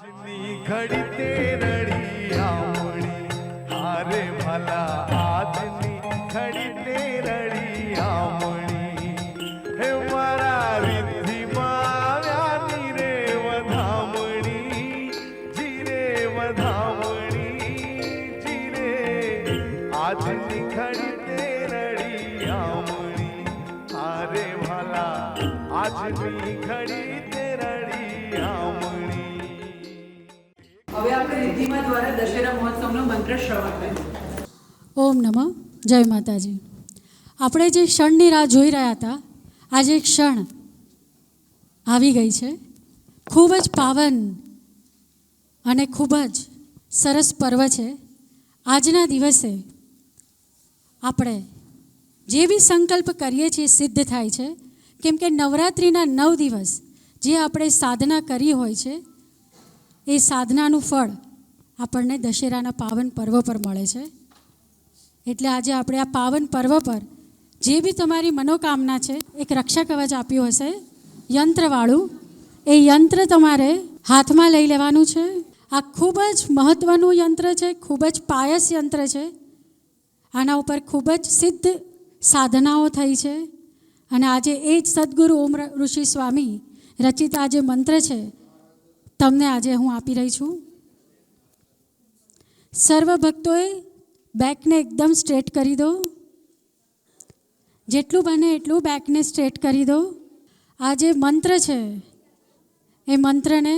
આજની ઘડી તે રડી આમણી હારે ભલા આજની ઘડી તે રડી આમણી હે મારા રિદ્ધિમાં આવ્યાની રે વધામણી જીરે વધામણી જીરે આજની ઘડી તે રડી આમણી હારે ભલા આજની ઘડી તે રડી આમણી. હવે આપણે રિદ્ધિમા દ્વારા દશેરા મહોત્સવનો મંત્ર શ્રવણ કરીએ. ઓમ નમઃ. જય માતાજી. આપણે જે ક્ષણની રાહ જોઈ રહ્યા હતા, આજે ક્ષણ આવી ગઈ છે. ખૂબ જ પાવન અને ખૂબ જ સરસ પર્વ છે. આજના દિવસે આપણે જે બી સંકલ્પ કરીએ છીએ સિદ્ધ થાય છે, કેમ કે નવરાત્રિના 9 દિવસ જે આપણે સાધના કરી હોય છે એ સાધનાનું ફળ આપણને દશેરાના પાવન પર્વ પર મળે છે. એટલે આજે આપણે આ પાવન પર્વ પર જે બી તમારી મનોકામના છે, એક રક્ષા કવચ આપ્યું હશે યંત્રવાળું, એ યંત્ર તમારે હાથમાં લઈ લેવાનું છે. આ ખૂબ જ મહત્ત્વનું યંત્ર છે, ખૂબ જ પાયસ યંત્ર છે. આના ઉપર ખૂબ જ સિદ્ધ સાધનાઓ થઈ છે અને આજે એ જ સદગુરુ ઓમ ઋષિ સ્વામી રચિત આ જે મંત્ર છે તમને આજે હું આપી રહી છું. સર્વ ભક્તોએ બેકને એકદમ સ્ટ્રેટ કરી દો. જેટલું બને એટલું બેકને સ્ટ્રેટ કરી દો. આ જે મંત્ર છે એ મંત્રને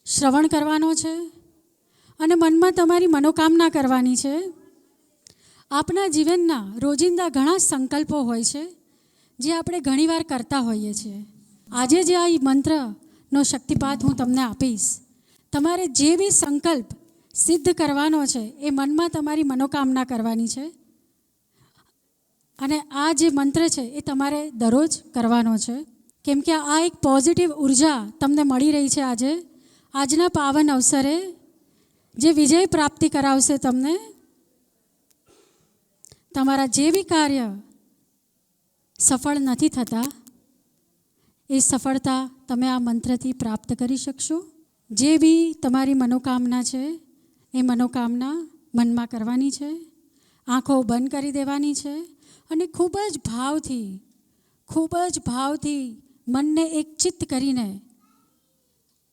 શ્રવણ કરવાનો છે અને મનમાં તમારી મનોકામના કરવાની છે. આપણા જીવનના રોજિંદા ઘણા સંકલ્પો હોય છે જે આપણે ઘણીવાર કરતા હોઈએ છીએ. આજે જે આ મંત્રનો શક્તિપાત હું તમને આપીશ, તમારે જે બી સંકલ્પ સિદ્ધ કરવાનો છે એ મનમાં તમારી મનોકામના કરવાની છે અને આ જે મંત્ર છે એ તમારે દરરોજ કરવાનો છે. કેમ કે આ એક પોઝિટિવ ઉર્જા તમને મળી રહી છે આજે આજના પાવન અવસરે, જે વિજય પ્રાપ્તિ કરાવશે તમને. તમારા જે બી કાર્ય સફળ નથી થતા એ સફળતા તમે આ મંત્રથી પ્રાપ્ત કરી શકશો. જે બી તમારી મનોકામના છે એ મનોકામના મનમાં કરવાની છે, આંખો બંધ કરી દેવાની છે અને ખૂબ જ ભાવથી મનને એક ચિત્ત કરીને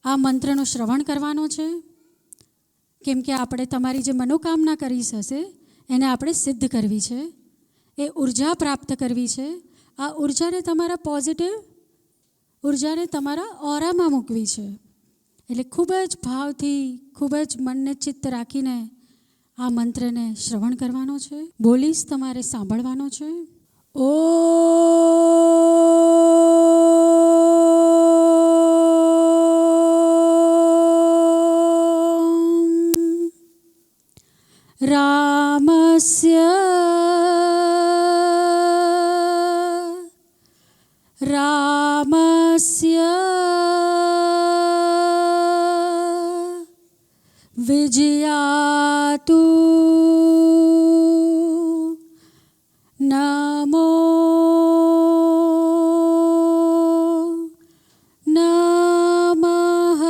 આ મંત્રનું શ્રવણ કરવાનો છે. કેમ કે આપણે તમારી જે મનોકામના કરી હશે એને આપણે સિદ્ધ કરવી છે, એ ઉર્જા પ્રાપ્ત કરવી છે. આ ઉર્જાને તમારા પોઝિટિવ ઉર્જાને તમારા ઓરામાં મૂકવી છે. એટલે ખૂબ જ ભાવથી, ખૂબ જ મનને ચિત્ત રાખીને આ મંત્રને શ્રવણ કરવાનો છે. બોલીશ, તમારે સાંભળવાનો છે. રામસ્ય વિજયાતુ નમો નમઃ.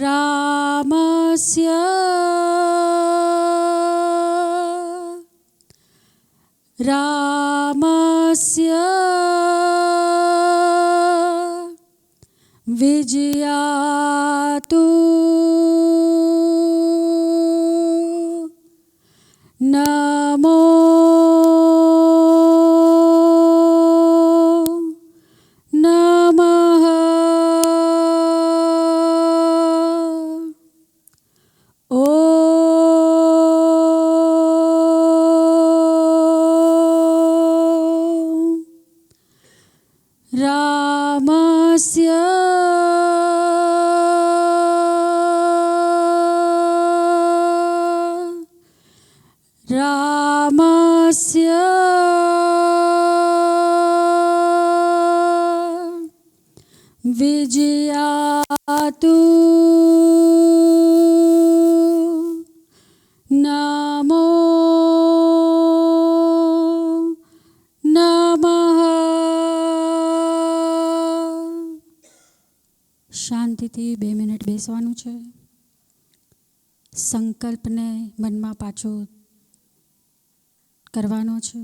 રામસ્ય રામસ્ય વિજયાતુ નમો નમઃ. રામસ્ય રામસ્ય વિજયાતુ નમો શાંતિથી 2 મિનિટ બેસવાનું છે. સંકલ્પને મનમાં પાછો કરવાનો છે.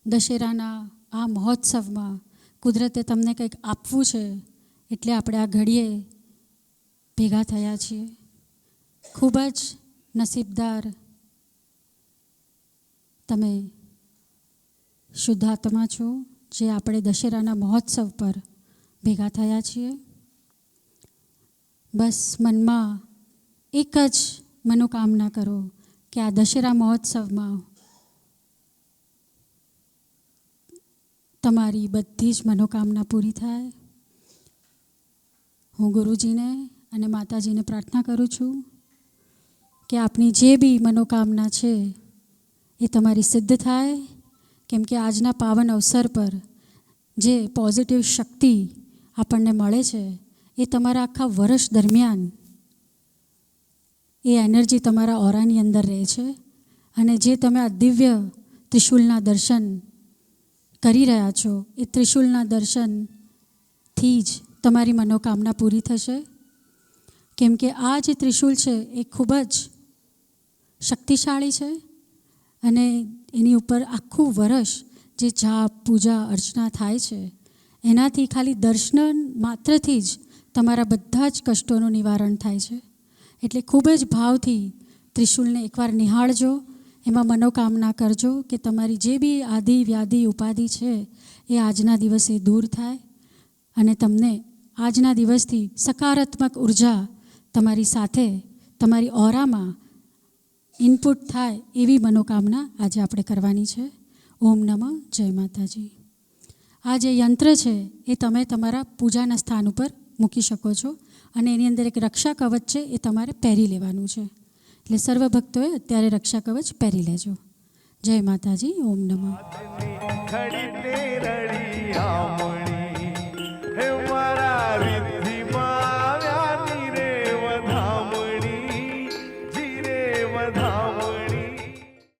દશેરાના આ મહોત્સવમાં કુદરતે તમને કંઈક આપવું છે એટલે આપણે આ ઘડીએ ભેગા થયા છીએ. ખૂબ જ નસીબદાર તમે શુદ્ધાત્મા છો જે આપણે દશેરાના મહોત્સવ પર ભેગા થયા છીએ. બસ મનમાં એક જ મનોકામના કરો કે આ દશેરા મહોત્સવમાં તમારી બધી જ મનોકામના પૂરી થાય. હું ગુરુજીને અને માતાજીને પ્રાર્થના કરું છું કે આપની જે બી મનોકામના છે એ તમારી સિદ્ધ થાય, કેમ કે આજના પાવન અવસર પર જે પોઝિટિવ શક્તિ આપણને મળે છે એ તમારા આખા વર્ષ દરમિયાન એ એનર્જી તમારા ઓરાની અંદર રહે છે. અને જે તમે આ દિવ્ય ત્રિશૂલના દર્શન કરી રહ્યા છો એ ત્રિશૂલના દર્શનથી જ તમારી મનોકામના પૂરી થશે. કેમ કે આ જે ત્રિશૂલ છે એ ખૂબ જ શક્તિશાળી છે અને એની ઉપર આખું વર્ષ જે જાપ પૂજા અર્ચના થાય છે એનાથી ખાલી દર્શન માત્રથી જ તમારા બધા જ કષ્ટોનું નિવારણ થાય છે. એટલે ખૂબ જ ભાવથી ત્રિશૂલને એકવાર નિહાળજો, એમાં મનોકામના કરજો કે તમારી જે બી આદિ વ્યાધિ ઉપાધિ છે એ આજના દિવસે દૂર થાય અને તમને આજના દિવસથી સકારાત્મક ઉર્જા તમારી સાથે તમારી ઓરામાં ઇનપુટ થાય એવી મનોકામના આજે આપણે કરવાની છે. ઓમ નમઃ. જય માતાજી. આ જે યંત્ર છે એ તમે તમારા પૂજાના સ્થાન ઉપર મૂકી શકો છો અને એની અંદર એક રક્ષા કવચ છે એ તમારે પહેરી લેવાનું છે. એટલે સર્વ ભક્તોએ અત્યારે રક્ષા કવચ પહેરી લેજો. જય માતાજી. ઓમ નમઃ. खड़ी तेरड़ी आमणी हे